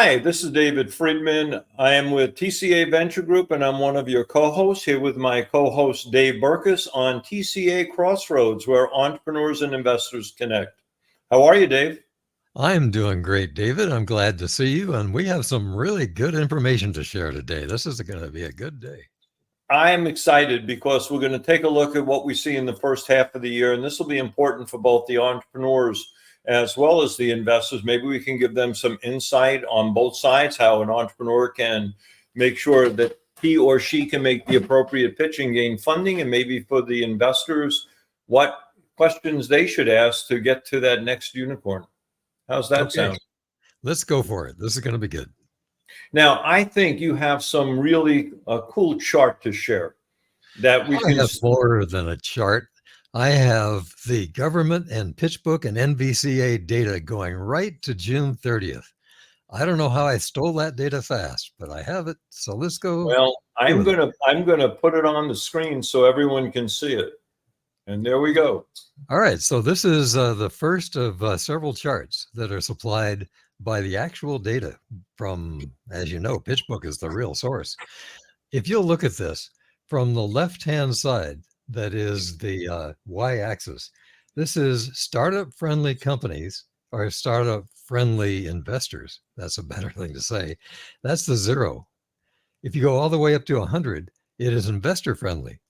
Hi, this is David Friedman. I am with TCA Venture Group, and I'm one of your co-hosts here with my co-host Dave Burkus on TCA Crossroads, where entrepreneurs and investors connect. How are you, Dave? I'm doing great, David. I'm glad to see you, and we have some really good information to share today. This is going to be a good day. I am excited because we're going to take a look at what we see in the first half of the year, and this will be important for both the entrepreneurs as well as the investors. Maybe we can give them some insight on both sides, how an entrepreneur can make sure that he or she can make the appropriate pitch and gain funding, and maybe for the investors, what questions they should ask to get to that next unicorn. How's that sound? Let's go for it. This is going to be good. Now, I think you have some really cool chart to share that we can. I have more than a chart. I have the government and PitchBook and NVCA data going right to June 30th. I don't know how I stole that data fast, but I have it. So let's go. Well, I'm gonna put it on the screen so everyone can see it. And there we go. All right. So this is the first of several charts that are supplied by the actual data from, as you know, PitchBook is the real source. If you'll look at this from the left-hand side, that is the y-axis, this is startup-friendly companies or startup-friendly investors. That's a better thing to say. That's the 0. If you go all the way up to 100, it is investor-friendly.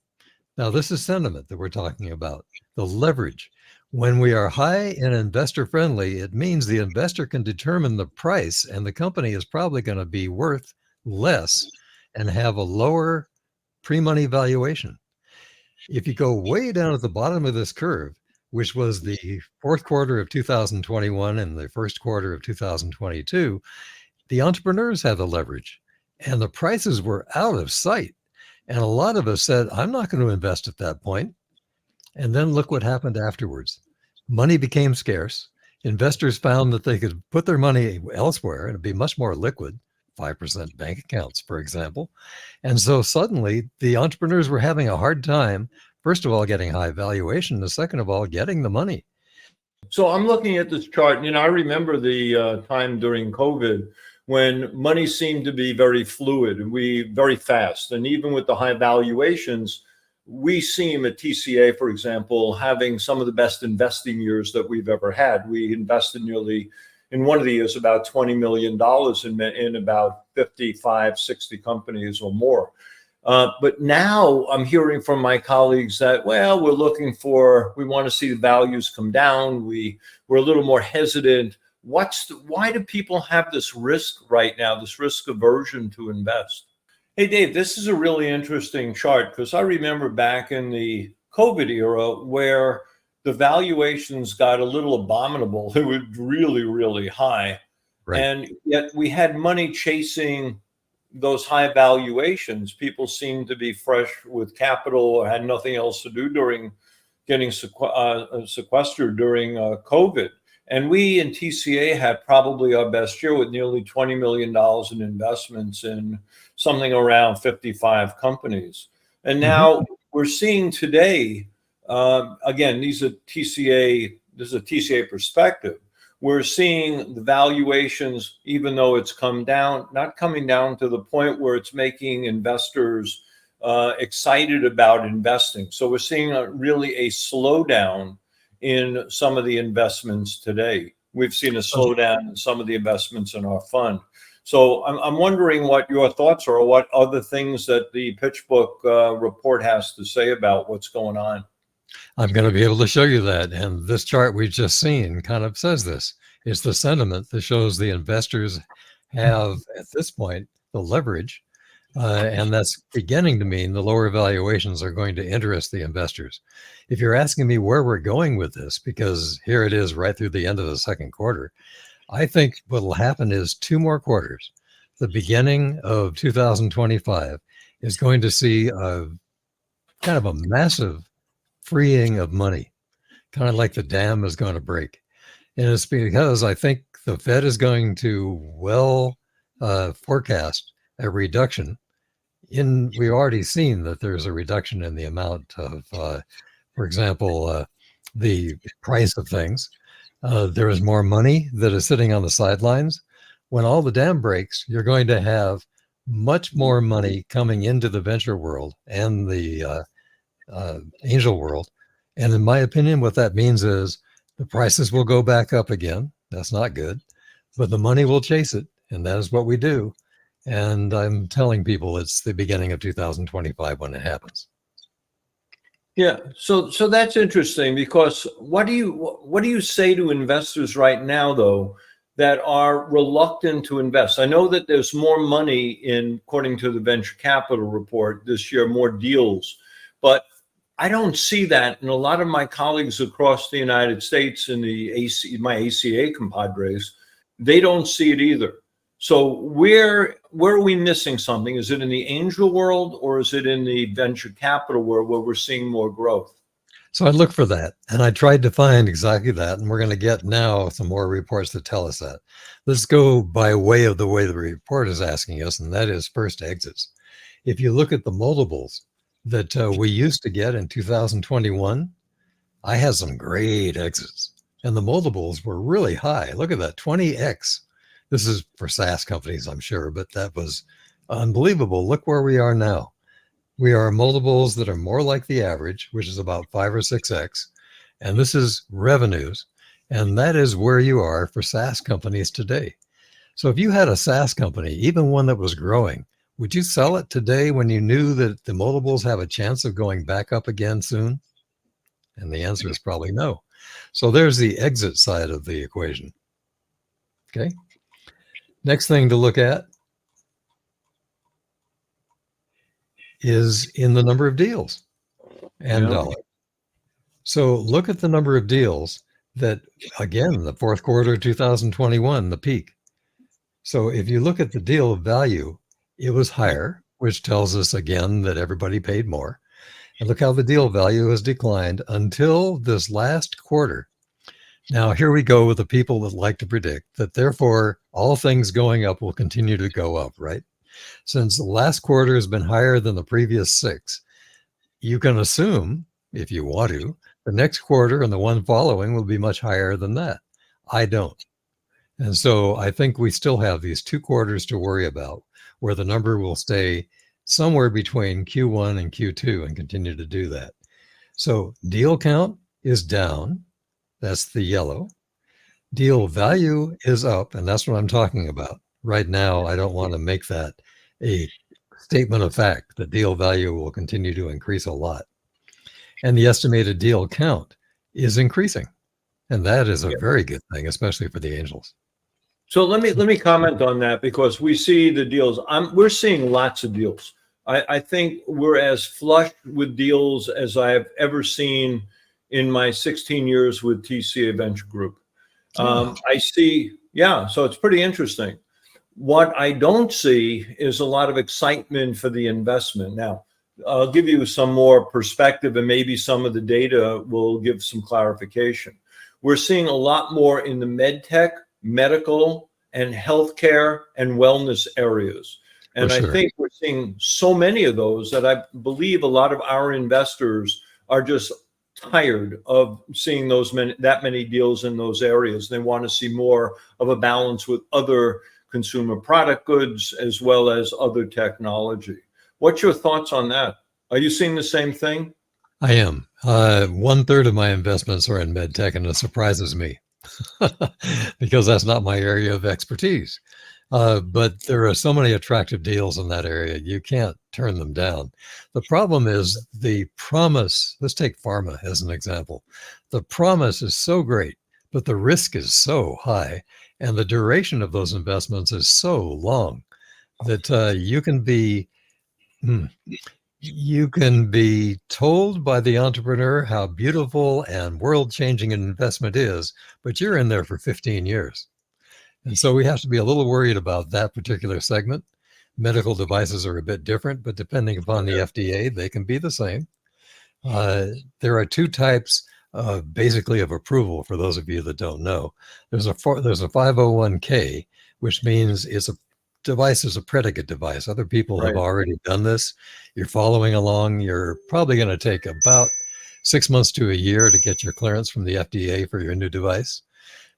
Now, this is sentiment that we're talking about, the leverage. When we are high and investor friendly, it means the investor can determine the price and the company is probably going to be worth less and have a lower pre-money valuation. If you go way down at the bottom of this curve, which was the fourth quarter of 2021 and the first quarter of 2022, the entrepreneurs have the leverage and the prices were out of sight. And a lot of us said, I'm not going to invest at that point. And then look what happened afterwards. Money became scarce. Investors found that they could put their money elsewhere and it'd be much more liquid, 5% bank accounts, for example. And so suddenly the entrepreneurs were having a hard time, first of all, getting high valuation, and second of all, getting the money. So I'm looking at this chart, and I remember the time during COVID when money seemed to be very fluid and very fast. And even with the high valuations, we seem at TCA, for example, having some of the best investing years that we've ever had. We invested nearly, in one of the years, about $20 million in about 55, 60 companies or more. But now I'm hearing from my colleagues that, well, we want to see the values come down. We're a little more hesitant. Why do people have this risk right now, this risk aversion to invest? Hey, Dave, this is a really interesting chart because I remember back in the COVID era where the valuations got a little abominable. They were really, really high. Right. And yet we had money chasing those high valuations. People seemed to be fresh with capital or had nothing else to do during getting sequestered during COVID. And we in TCA had probably our best year with nearly $20 million in investments in something around 55 companies. And now we're seeing today, again, this is a TCA perspective. We're seeing the valuations, even though it's come down, not coming down to the point where it's making investors excited about investing. So we're seeing really a slowdown in some of the investments today. We've seen a slowdown in some of the investments in our fund. So I'm wondering what your thoughts are, or what other things that the PitchBook report has to say about what's going on. I'm going to be able to show you that. And this chart we've just seen kind of says this. It's the sentiment that shows the investors have, at this point, the leverage. And that's beginning to mean the lower valuations are going to interest the investors. If you're asking me where we're going with this, because here it is right through the end of the second quarter, I think what will happen is 2 more quarters. The beginning of 2025 is going to see a kind of a massive freeing of money, kind of like the dam is going to break. And it's because I think the Fed is going to forecast a reduction we've already seen that there's a reduction in the amount of, for example, the price of things. There is more money that is sitting on the sidelines. when all the dam breaks, you're going to have much more money coming into the venture world and the angel world. And in my opinion, what that means is the prices will go back up again. That's not good, but the money will chase it. And that is what we do. And I'm telling people it's the beginning of 2025 when it happens. Yeah, so that's interesting, because what do you say to investors right now, though, that are reluctant to invest? I know that there's more money in, according to the venture capital report this year, more deals, but I don't see that. And a lot of my colleagues across the United States in my ACA compadres, they don't see it either. So where are we missing something? Is it in the angel world, or is it in the venture capital world where we're seeing more growth? So I look for that, and I tried to find exactly that. And we're going to get now some more reports that tell us that. Let's go by way of the way the report is asking us, and that is first exits. If you look at the multiples that we used to get in 2021, I had some great exits, and the multiples were really high. Look at that, 20x. This is for SaaS companies, I'm sure, but that was unbelievable. Look where we are now. We are multiples that are more like the average, which is about 5 or 6x. And this is revenues. And that is where you are for SaaS companies today. So if you had a SaaS company, even one that was growing, would you sell it today when you knew that the multiples have a chance of going back up again soon? And the answer is probably no. So there's the exit side of the equation. Okay. Next thing to look at is in the number of deals and dollars. So look at the number of deals that, again, the fourth quarter of 2021, the peak. So if you look at the deal value, it was higher, which tells us again that everybody paid more. And look how the deal value has declined until this last quarter. Now, here we go with the people that like to predict that therefore all things going up will continue to go up, right? Since the last quarter has been higher than the previous 6, you can assume, if you want to, the next quarter and the one following will be much higher than that. I don't. And so I think we still have these 2 quarters to worry about where the number will stay somewhere between Q1 and Q2 and continue to do that. So deal count is down. That's the yellow. Deal value is up, and that's what I'm talking about. Right now, I don't want to make that a statement of fact that deal value will continue to increase a lot. And the estimated deal count is increasing. And that is a very good thing, especially for the angels. So let me comment on that, because we see the deals. We're seeing lots of deals. I think we're as flush with deals as I have ever seen in my 16 years with TCA Venture Group. I see, yeah, so it's pretty interesting. What I don't see is a lot of excitement for the investment. Now, I'll give you some more perspective, and maybe some of the data will give some clarification. We're seeing a lot more in the med tech, medical, and healthcare and wellness areas. And I think we're seeing so many of those that I believe a lot of our investors are just tired of seeing that many deals in those areas. They want to see more of a balance with other consumer product goods as well as other technology. What's your thoughts on that? Are you seeing the same thing? I am. 1/3 of my investments are in med tech, and it surprises me because that's not my area of expertise. But there are so many attractive deals in that area. You can't turn them down. The problem is the promise. Let's take pharma as an example. The promise is so great, but the risk is so high, and the duration of those investments is so long that you can be told by the entrepreneur how beautiful and world-changing an investment is, but you're in there for 15 years. And so we have to be a little worried about that particular segment. Medical devices are a bit different, but depending upon the FDA, they can be the same. There are 2 types basically of approval for those of you that don't know. There's a 501k, which means it's a device is a predicate device. Other people have already done this. You're following along. You're probably going to take about 6 months to a year to get your clearance from the FDA for your new device.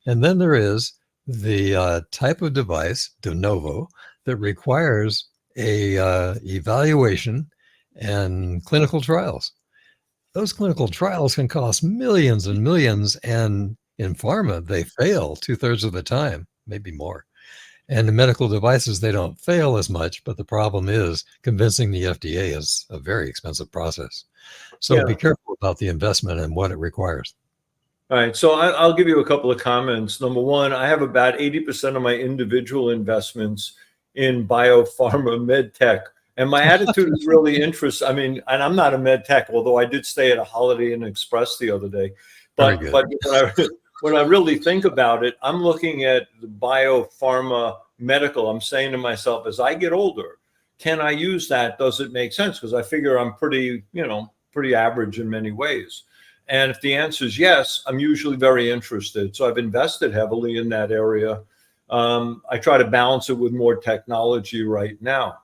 And then there is the type of device, de novo, that requires a evaluation and clinical trials. Those clinical trials can cost millions and millions, and in pharma, they fail 2/3 of the time, maybe more. And in medical devices, they don't fail as much, but the problem is convincing the FDA is a very expensive process. So Yeah. be careful about the investment and what it requires. All right. So I'll give you a couple of comments. Number one, I have about 80% of my individual investments in biopharma med tech. And my attitude is really interesting. I mean, and I'm not a med tech, although I did stay at a Holiday Inn Express the other day. Very But good. but when I really think about it, I'm looking at the biopharma medical. I'm saying to myself, as I get older, can I use that? Does it make sense? Because I figure I'm pretty average in many ways. And if the answer is yes, I'm usually very interested. So I've invested heavily in that area. I try to balance it with more technology right now.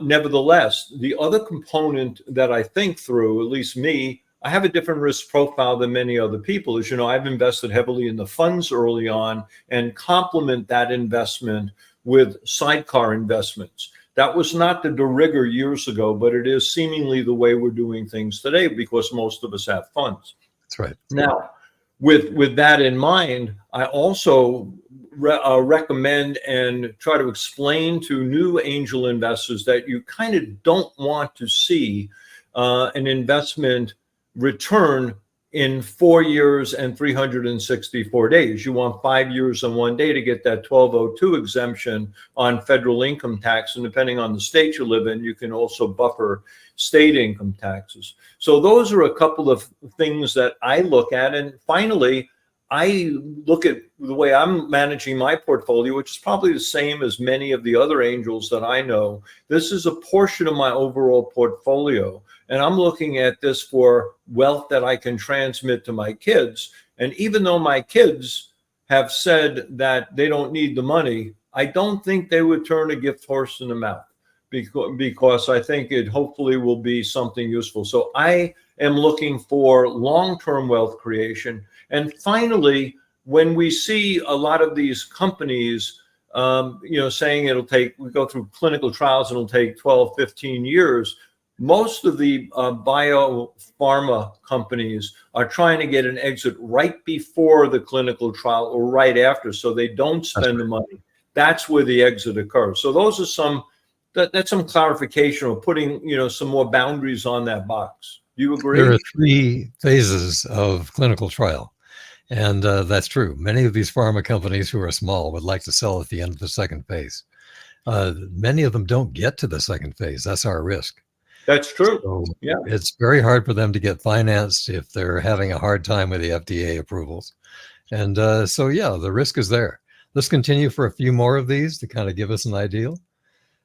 Nevertheless, the other component that I think through, at least me, I have a different risk profile than many other people. As you know, I've invested heavily in the funds early on and complement that investment with sidecar investments. That was not the de rigueur years ago, but it is seemingly the way we're doing things today because most of us have funds. That's right. Now, with that in mind, I also recommend and try to explain to new angel investors that you kind of don't want to see an investment return in 4 years and 364 days. You want 5 years and 1 day to get that 1202 exemption on federal income tax. And depending on the state you live in, you can also buffer state income taxes. So those are a couple of things that I look at. And finally, I look at the way I'm managing my portfolio, which is probably the same as many of the other angels that I know. This is a portion of my overall portfolio. And I'm looking at this for wealth that I can transmit to my kids. And even though my kids have said that they don't need the money, I don't think they would turn a gift horse in the mouth because I think it hopefully will be something useful. So I am looking for long-term wealth creation. And finally, when we see a lot of these companies, saying we go through clinical trials and it'll take 12, 15 years, most of the biopharma companies are trying to get an exit right before the clinical trial or right after, so they don't spend the money. That's where the exit occurs. So those are that's some clarification or putting, some more boundaries on that box. Do you agree? There are 3 phases of clinical trial. And that's true. Many of these pharma companies who are small would like to sell at the end of the second phase. Many of them don't get to the second phase. That's our risk. That's true. So Yeah. it's very hard for them to get financed if they're having a hard time with the FDA approvals. And the risk is there. Let's continue for a few more of these to kind of give us an idea.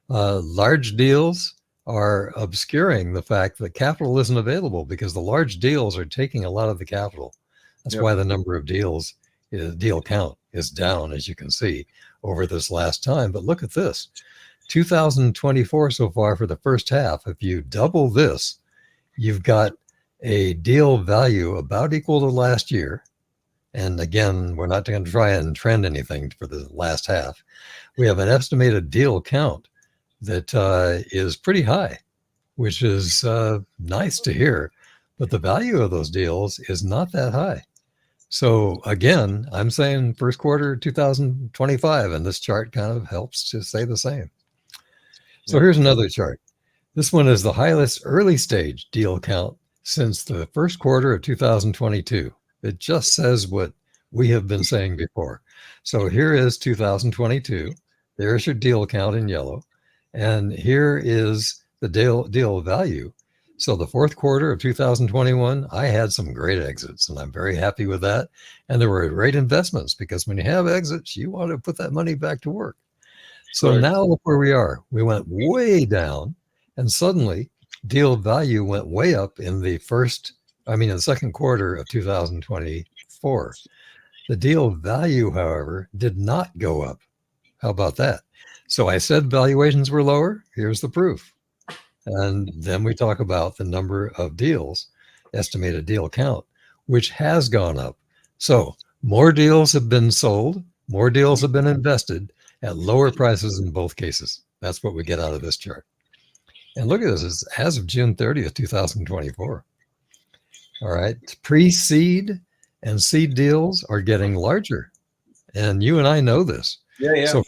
Large deals are obscuring the fact that capital isn't available because the large deals are taking a lot of the capital. That's why the number of deal count is down, as you can see, over this last time. But look at this. 2024 so far for the first half. If you double this, you've got a deal value about equal to last year. And again, we're not going to try and trend anything for the last half. We have an estimated deal count that is pretty high, which is nice to hear. But the value of those deals is not that high. So again, I'm saying first quarter 2025, and this chart kind of helps to say the same. So here's another chart. This one is the highest early stage deal count since the first quarter of 2022. It just says what we have been saying before. So here is 2022. There's your deal count in yellow. And here is the deal value. So the fourth quarter of 2021, I had some great exits, and I'm very happy with that. And there were great investments because when you have exits, you want to put that money back to work. So now look where we are. We went way down, and suddenly deal value went way up in the second quarter of 2024. The deal value, however, did not go up. How about that? So I said valuations were lower. Here's the proof. And then we talk about the number of deals, estimated deal count, which has gone up. So more deals have been sold More deals have been invested at lower prices in both cases. That's what we get out of this chart. And look at this, it's as of June 30th, 2024. All right, pre-seed and seed deals are getting larger. And you and I know this. Yeah. So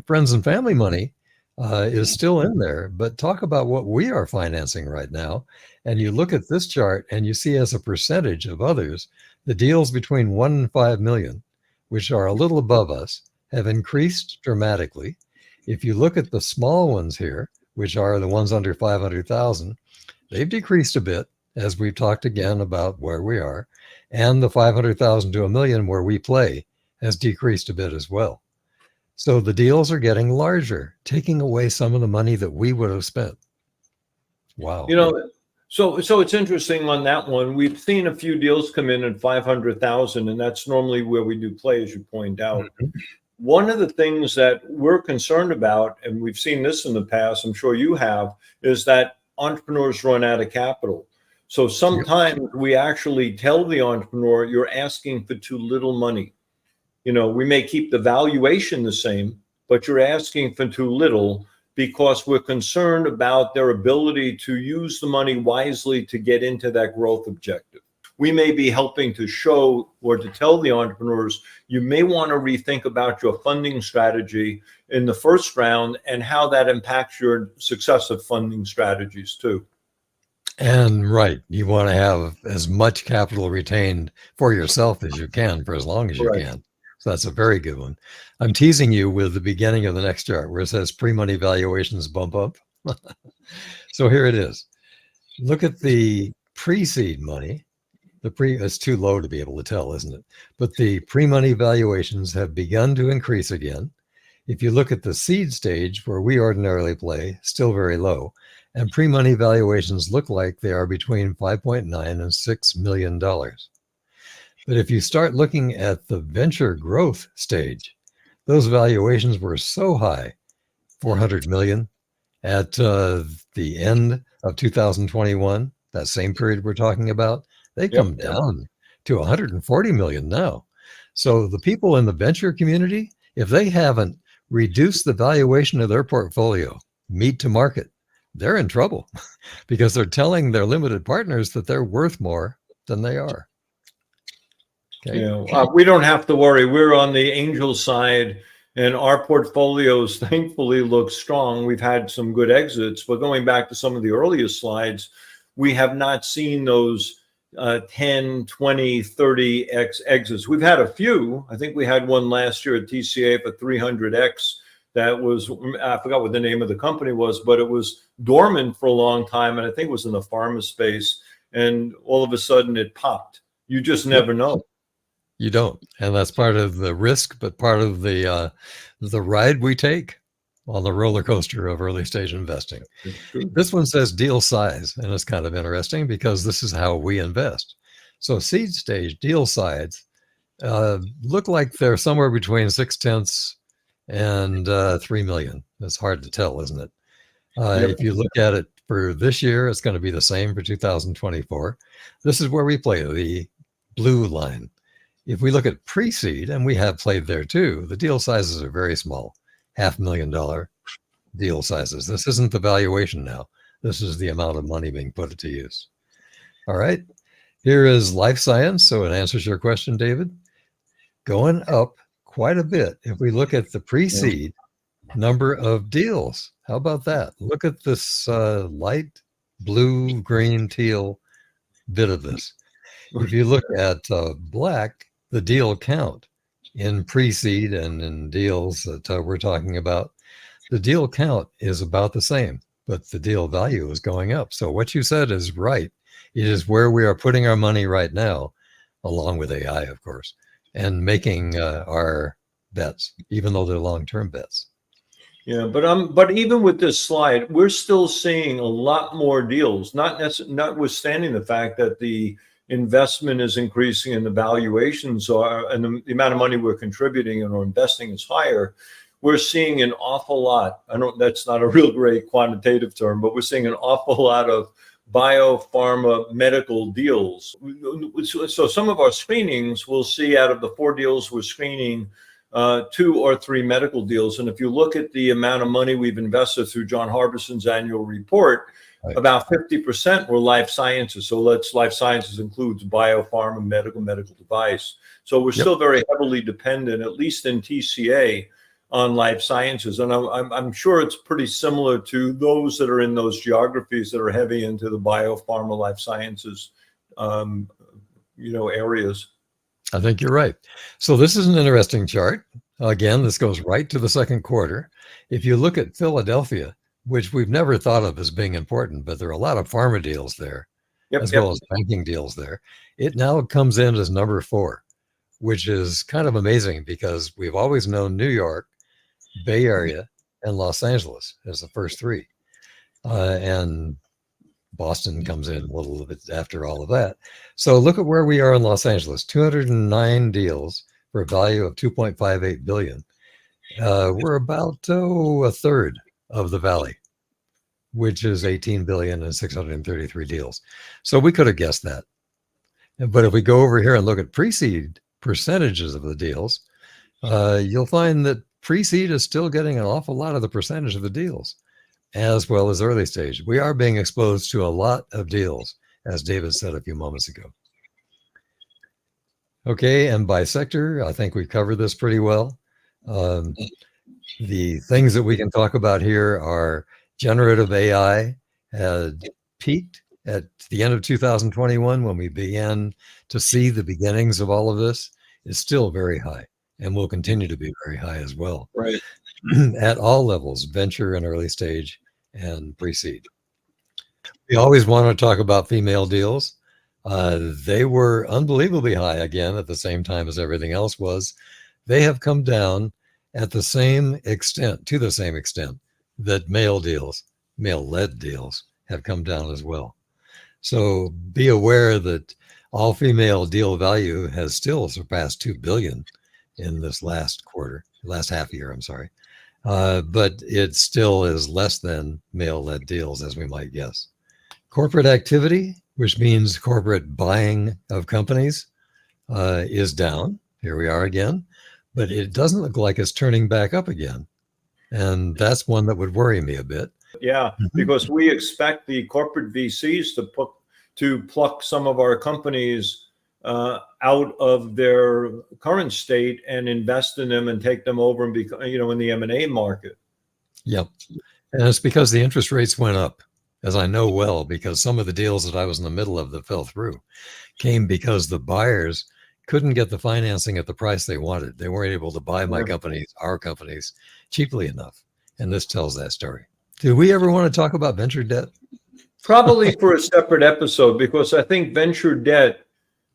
friends and family money is still in there, but talk about what we are financing right now. And you look at this chart and you see as a percentage of others, the deals between 1 and 5 million, which are a little above us, have increased dramatically. If you look at the small ones here, which are the ones under 500,000, they've decreased a bit, as we've talked again about where we are, and the 500,000 to a million where we play has decreased a bit as well. So the deals are getting larger, taking away some of the money that we would have spent. Wow. So it's interesting on that one. We've seen a few deals come in at 500,000, and that's normally where we do play, as you point out. Mm-hmm. One of the things that we're concerned about, and we've seen this in the past, I'm sure you have, is that entrepreneurs run out of capital. So sometimes we actually tell the entrepreneur, you're asking for too little money. We may keep the valuation the same, but you're asking for too little because we're concerned about their ability to use the money wisely to get into that growth objective. We may be helping to show or to tell the entrepreneurs, you may want to rethink about your funding strategy in the first round and how that impacts your successive funding strategies too. And right, you want to have as much capital retained for yourself as you can for as long as you can. So that's a very good one. I'm teasing you with the beginning of the next chart where it says pre-money valuations bump up. So here it is. Look at the pre-seed money. It's too low to be able to tell, isn't it? But the pre-money valuations have begun to increase again. If you look at the seed stage where we ordinarily play, still very low. And pre-money valuations look like they are between 5.9 and $6 million. But if you start looking at the venture growth stage, those valuations were so high, 400 million at the end of 2021, that same period we're talking about, they come down to 140 million now. So the people in the venture community, if they haven't reduced the valuation of their portfolio, meet to market, they're in trouble because they're telling their limited partners that they're worth more than they are. Okay. We don't have to worry. We're on the angel side, and our portfolios thankfully look strong. We've had some good exits, but going back to some of the earlier slides, we have not seen those 10, 20, 30x exits. We've had a few. I think we had one last year at TCA for 300x. That was, I forgot what the name of the company was, but it was dormant for a long time. And I think it was in the pharma space. And all of a sudden it popped. You just never know. You don't. And that's part of the risk, but part of the ride we take on the roller coaster of early stage investing. This one says deal size, and it's kind of interesting because this is how we invest. So seed stage deal size look like they're somewhere between 0.6 and 3 million. It's hard to tell, isn't it? If you look at it for this year, it's going to be the same for 2024. This is where we play, the blue line. If we look at pre-seed, and we have played there too, the deal sizes are very small, $500,000 deal sizes. This isn't the valuation now. This is the amount of money being put to use. All right. Here is life science. So it answers your question, David. Going up quite a bit. If we look at the pre-seed number of deals, how about that? Look at this light blue, green, teal bit of this. If you look at black, the deal count in pre-seed and in deals that we're talking about, the deal count is about the same, but the deal value is going up. So what you said is right. It is where we are putting our money right now, along with AI, of course, and making our bets, even though they're long-term bets. Yeah, but even with this slide, we're still seeing a lot more deals, notwithstanding the fact that the investment is increasing and the valuations are, and the amount of money we're contributing and or investing is higher. We're seeing an awful lot. That's not a real great quantitative term, but we're seeing an awful lot of biopharma medical deals. So some of our screenings, we'll see out of the 4 deals we're screening, 2 or 3 medical deals. And if you look at the amount of money we've invested through John Harbison's annual report, Right. about 50% were life sciences. So life sciences includes biopharma, medical device. So we're still very heavily dependent, at least in TCA, on life sciences. And I'm sure it's pretty similar to those that are in those geographies that are heavy into the biopharma life sciences, areas. I think you're right. So this is an interesting chart. Again, this goes right to the second quarter. If you look at Philadelphia, which we've never thought of as being important, but there are a lot of pharma deals there, as well as banking deals there. It now comes in as number 4, which is kind of amazing because we've always known New York, Bay Area, and Los Angeles as the first 3. And Boston comes in a little bit after all of that. So look at where we are in Los Angeles, 209 deals for a value of $2.58 billion. We're about a third of the Valley, which is 18 billion and 633 deals. So we could have guessed that. But if we go over here and look at pre-seed percentages of the deals, you'll find that pre-seed is still getting an awful lot of the percentage of the deals, as well as early stage. We are being exposed to a lot of deals, as David said a few moments ago. Okay, and by sector, I think we've covered this pretty well. The things that we can talk about here are generative AI had peaked at the end of 2021 when we began to see the beginnings of all of this. Is still very high and will continue to be very high as well. Right. At all levels, venture and early stage and pre-seed. We always want to talk about female deals. They were unbelievably high again at the same time as everything else was. They have come down at the same extent, to the same extent that male-led deals have come down as well. So be aware that all female deal value has still surpassed 2 billion in this last half year, I'm sorry. But it still is less than male-led deals, as we might guess. Corporate activity, which means corporate buying of companies, is down. Here we are again, but it doesn't look like it's turning back up again. And that's one that would worry me a bit. Yeah, because we expect the corporate VCs to pluck some of our companies out of their current state and invest in them and take them over and in the M&A market. Yep. And it's because the interest rates went up, as I know well, because some of the deals that I was in the middle of that fell through came because the buyers couldn't get the financing at the price they wanted. They weren't able to buy our companies cheaply enough. And this tells that story. Do we ever want to talk about venture debt? Probably for a separate episode, because I think venture debt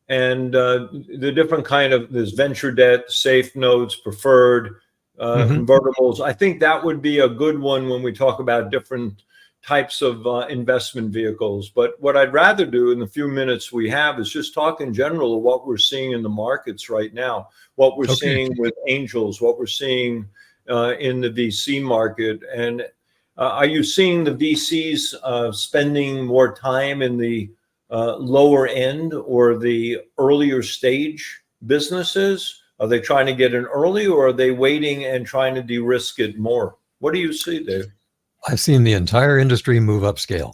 and the different kind of, there's venture debt, safe notes, preferred, convertibles. I think that would be a good one when we talk about different types of investment vehicles. But what I'd rather do in the few minutes we have is just talk in general of what we're seeing in the markets right now, what we're seeing with angels, what we're seeing in the VC market. And are you seeing the VCs spending more time in the lower end or the earlier stage businesses? Are they trying to get in early, or are they waiting and trying to de-risk it more? What do you see, Dave? I've seen the entire industry move upscale.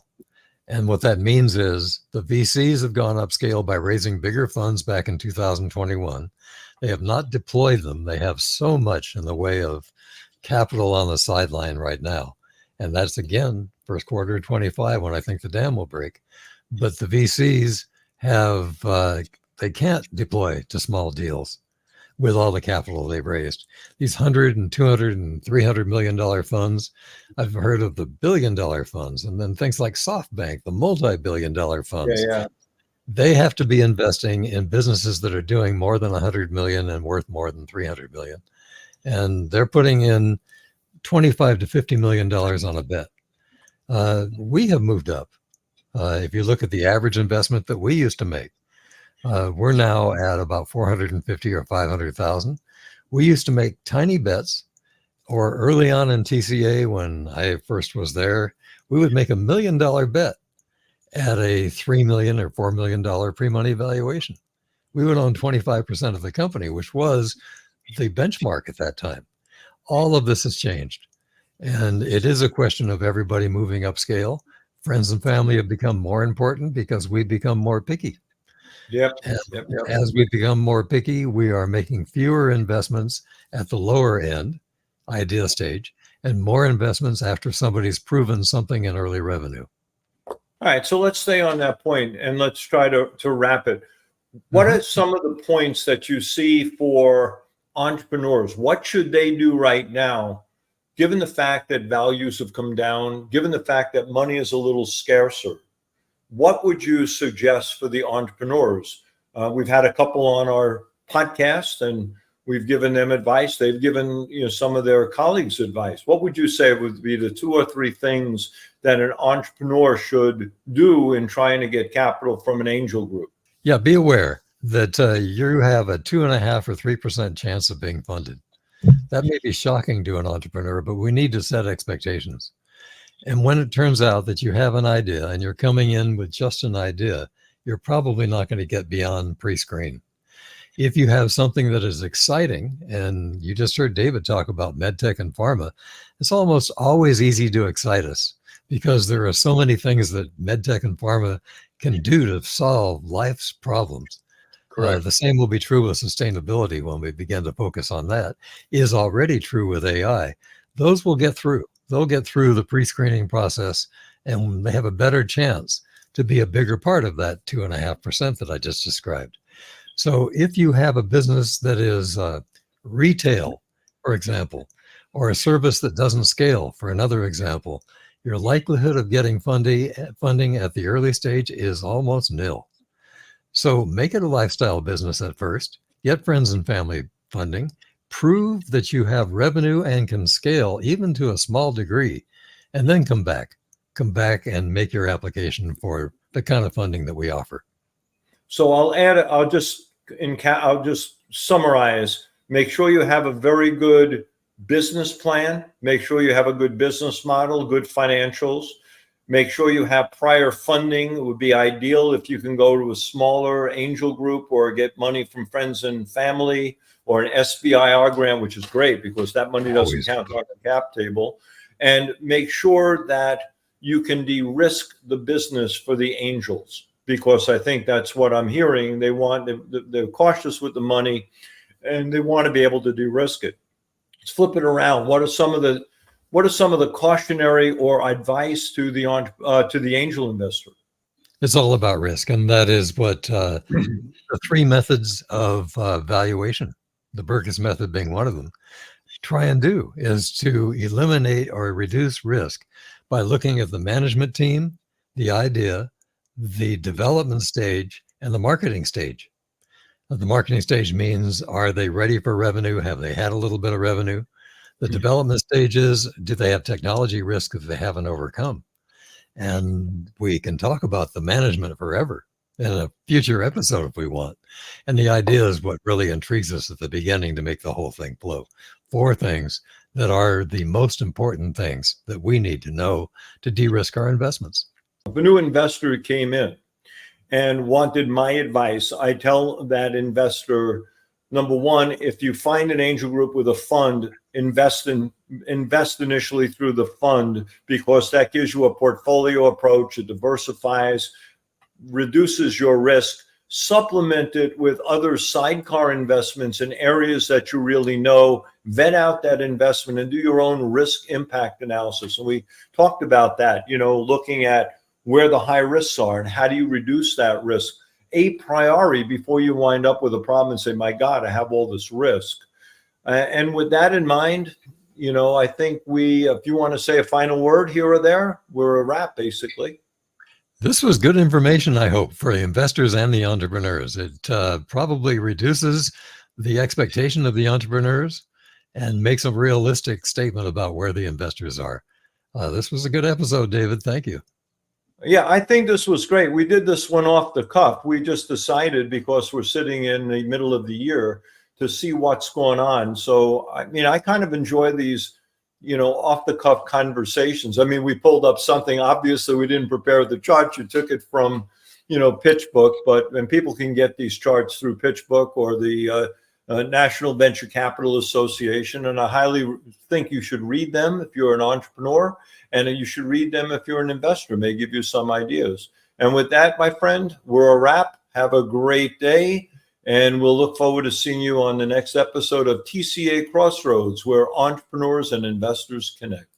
And what that means is the VCs have gone upscale by raising bigger funds back in 2021. They have not deployed them. They have so much in the way of capital on the sideline right now. And that's, again, first quarter of 25 when I think the dam will break. But the VCs have, they can't deploy to small deals with all the capital they've raised. These $100 and $200 and $300 million funds, I've heard of the $1 billion funds, and then things like SoftBank, the multi-billion-dollar funds. Yeah. They have to be investing in businesses that are doing more than 100 million and worth more than 300 million. And they're putting in $25 to $50 million on a bet. We have moved up. If you look at the average investment that we used to make, we're now at about 450 or 500,000. We used to make tiny bets, or early on in TCA when I first was there, we would make $1 million bet, at a $3 million or $4 million pre-money valuation. We would own 25% of the company, which was the benchmark at that time. All of this has changed. And it is a question of everybody moving upscale. Friends and family have become more important because we've become more picky. Yep. And Yep. as we become more picky, we are making fewer investments at the lower end, idea stage, and more investments after somebody's proven something in early revenue. All right. So let's stay on that point and let's try to wrap it. What are some of the points that you see for entrepreneurs? What should they do right now, given the fact that values have come down, given the fact that money is a little scarcer? What would you suggest for the entrepreneurs? We've had a couple on our podcast and we've given them advice. They've given some of their colleagues advice. What would you say would be the 2 or 3 things that an entrepreneur should do in trying to get capital from an angel group? Yeah, be aware that you have a 2.5 or 3% chance of being funded. That may be shocking to an entrepreneur, but we need to set expectations. And when it turns out that you have an idea and you're coming in with just an idea, you're probably not going to get beyond pre-screen. If you have something that is exciting, and you just heard David talk about medtech and pharma, it's almost always easy to excite us because there are so many things that medtech and pharma can do to solve life's problems. Correct. The same will be true with sustainability when we begin to focus on that. Is already true with AI. Those will get through. They'll get through the pre-screening process, and they have a better chance to be a bigger part of that 2.5% that I just described. So if you have a business that is retail, for example, or a service that doesn't scale, for another example, your likelihood of getting funding at the early stage is almost nil. So make it a lifestyle business at first, get friends and family funding, prove that you have revenue and can scale even to a small degree, and then come back and make your application for the kind of funding that we offer. So I'll just summarize. Make sure you have a very good business plan. Make sure you have a good business model, good financials. Make sure you have prior funding. It would be ideal if you can go to a smaller angel group or get money from friends and family or an SBIR grant, which is great because that money doesn't count on the cap table. And make sure that you can de-risk the business for the angels, because I think that's what I'm hearing. They're cautious with the money and they want to be able to de-risk it. Let's flip it around. What are some of the cautionary or advice to the angel investor? It's all about risk, and that is what the 3 methods of valuation, the Burgess method being one of them, try and do is to eliminate or reduce risk by looking at the management team, the idea, the development stage, and the marketing stage. The marketing stage means, are they ready for revenue? Have they had a little bit of revenue? The development stage is, do they have technology risk that they haven't overcome? And we can talk about the management forever in a future episode if we want. And the idea is what really intrigues us at the beginning to make the whole thing flow. 4 things that are the most important things that we need to know to de-risk our investments. If a new investor came in and wanted my advice, I tell that investor, number one, if you find an angel group with a fund, invest initially through the fund, because that gives you a portfolio approach. It diversifies, reduces your risk. Supplement it with other sidecar investments in areas that you really know. Vet out that investment and do your own risk impact analysis. And we talked about that, looking at where the high risks are and how do you reduce that risk a priori before you wind up with a problem and say, my God, I have all this risk. And with that in mind, I think if you want to say a final word here or there, we're a wrap basically. This was good information, I hope, for the investors and the entrepreneurs. It probably reduces the expectation of the entrepreneurs and makes a realistic statement about where the investors are. This was a good episode, David. Thank you. Yeah, I think this was great. We did this one off the cuff. We just decided, because we're sitting in the middle of the year, to see what's going on. So, I kind of enjoy these off the cuff conversations. I mean, we pulled up something, obviously we didn't prepare the chart. You took it from, PitchBook, and people can get these charts through PitchBook or the National Venture Capital Association. And I highly think you should read them if you're an entrepreneur, and you should read them if you're an investor. May give you some ideas. And with that, my friend, we're a wrap. Have a great day. And we'll look forward to seeing you on the next episode of TCA Crossroads, where entrepreneurs and investors connect.